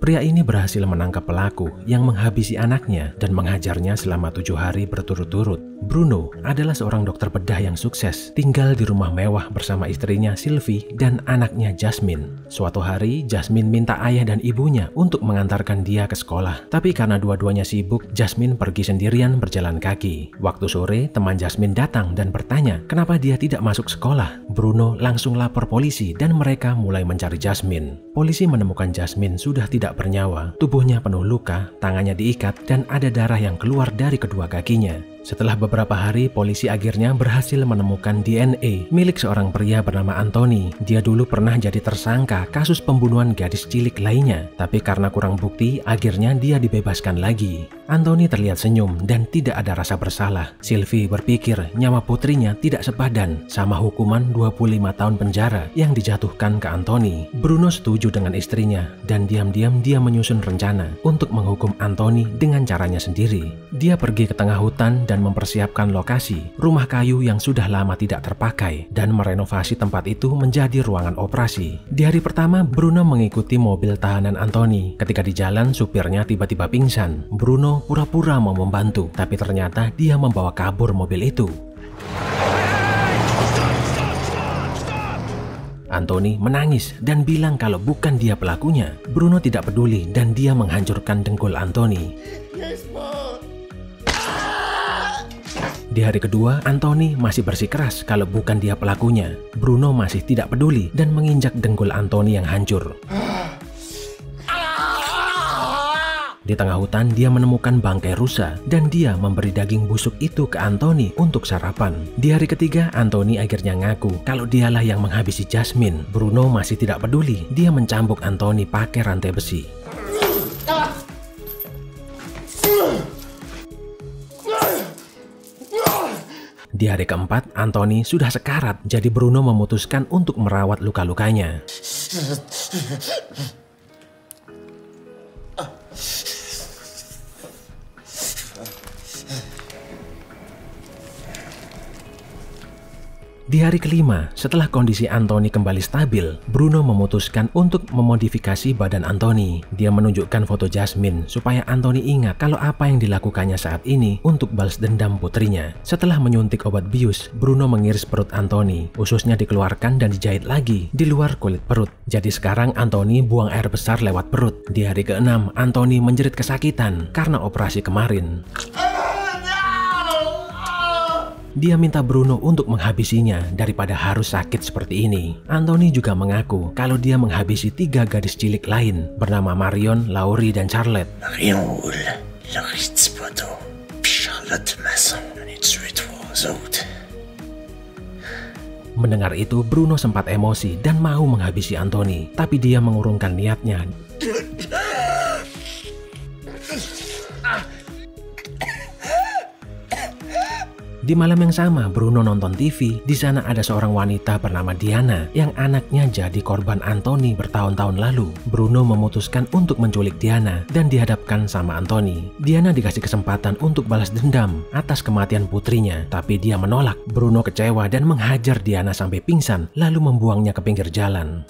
Pria ini berhasil menangkap pelaku yang menghabisi anaknya dan menghajarnya selama 7 hari berturut-turut. Bruno adalah seorang dokter bedah yang sukses, tinggal di rumah mewah bersama istrinya Sylvie dan anaknya Jasmine. Suatu hari, Jasmine minta ayah dan ibunya untuk mengantarkan dia ke sekolah. Tapi karena dua-duanya sibuk, Jasmine pergi sendirian berjalan kaki. Waktu sore, teman Jasmine datang dan bertanya kenapa dia tidak masuk sekolah. Bruno langsung lapor polisi dan mereka mulai mencari Jasmine. Polisi menemukan Jasmine sudah tidak bernyawa, tubuhnya penuh luka, tangannya diikat, dan ada darah yang keluar dari kedua kakinya. Setelah beberapa hari, polisi akhirnya berhasil menemukan DNA milik seorang pria bernama Anthony. Dia dulu pernah jadi tersangka kasus pembunuhan gadis cilik lainnya, tapi karena kurang bukti, akhirnya dia dibebaskan lagi. Anthony terlihat senyum dan tidak ada rasa bersalah. Sylvie berpikir nyawa putrinya tidak sepadan sama hukuman 25 tahun penjara yang dijatuhkan ke Anthony. Bruno setuju dengan istrinya dan diam-diam dia menyusun rencana untuk menghukum Anthony dengan caranya sendiri. Dia pergi ke tengah hutan dan mempersiapkan lokasi rumah kayu yang sudah lama tidak terpakai dan merenovasi tempat itu menjadi ruangan operasi. Di hari pertama, Bruno mengikuti mobil tahanan Anthony. Ketika di jalan, supirnya tiba-tiba pingsan. Bruno pura-pura mau membantu, tapi ternyata dia membawa kabur mobil itu. Anthony menangis dan bilang kalau bukan dia pelakunya. Bruno tidak peduli dan dia menghancurkan dengkul Anthony. Di hari kedua, Anthony masih bersikeras kalau bukan dia pelakunya. Bruno masih tidak peduli dan menginjak dengkul Anthony yang hancur. Di tengah hutan, dia menemukan bangkai rusa dan dia memberi daging busuk itu ke Anthony untuk sarapan. Di hari ketiga, Anthony akhirnya ngaku kalau dialah yang menghabisi Jasmine. Bruno masih tidak peduli. Dia mencambuk Anthony pakai rantai besi. Di hari keempat, Anthony sudah sekarat, jadi Bruno memutuskan untuk merawat luka-lukanya. Di hari kelima, setelah kondisi Anthony kembali stabil, Bruno memutuskan untuk memodifikasi badan Anthony. Dia menunjukkan foto Jasmine supaya Anthony ingat kalau apa yang dilakukannya saat ini untuk balas dendam putrinya. Setelah menyuntik obat bius, Bruno mengiris perut Anthony. Ususnya dikeluarkan dan dijahit lagi di luar kulit perut. Jadi sekarang Anthony buang air besar lewat perut. Di hari ke-6, Anthony menjerit kesakitan karena operasi kemarin. Dia minta Bruno untuk menghabisinya daripada harus sakit seperti ini. Anthony juga mengaku kalau dia menghabisi 3 gadis cilik lain bernama Marion, Laurie, dan Charlotte. Mendengar itu, Bruno sempat emosi dan mau menghabisi Anthony, tapi dia mengurungkan niatnya. Di malam yang sama, Bruno nonton TV. Di sana ada seorang wanita bernama Diana yang anaknya jadi korban Anthony bertahun-tahun lalu. Bruno memutuskan untuk menculik Diana dan dihadapkan sama Anthony. Diana dikasih kesempatan untuk balas dendam atas kematian putrinya, tapi dia menolak. Bruno kecewa dan menghajar Diana sampai pingsan, lalu membuangnya ke pinggir jalan.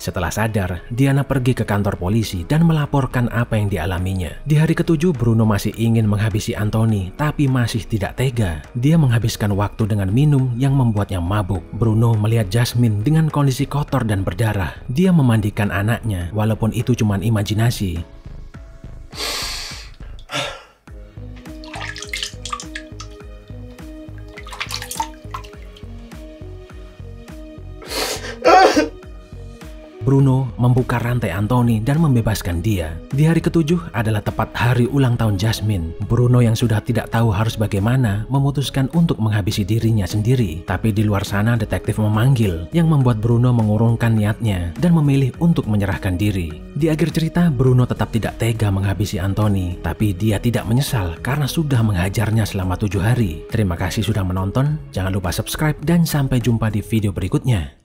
Setelah sadar, Diana pergi ke kantor polisi dan melaporkan apa yang dialaminya. Di hari ke-7, Bruno masih ingin menghabisi Anthony, tapi masih tidak tega. Dia menghabiskan waktu dengan minum yang membuatnya mabuk. Bruno melihat Jasmine dengan kondisi kotor dan berdarah. Dia memandikan anaknya, walaupun itu cuma imajinasi. Bruno membuka rantai Anthony dan membebaskan dia. Di hari ke-7 adalah tepat hari ulang tahun Jasmine. Bruno yang sudah tidak tahu harus bagaimana memutuskan untuk menghabisi dirinya sendiri. Tapi di luar sana detektif memanggil yang membuat Bruno mengurungkan niatnya dan memilih untuk menyerahkan diri. Di akhir cerita, Bruno tetap tidak tega menghabisi Anthony, tapi dia tidak menyesal karena sudah menghajarnya selama 7 hari. Terima kasih sudah menonton, jangan lupa subscribe dan sampai jumpa di video berikutnya.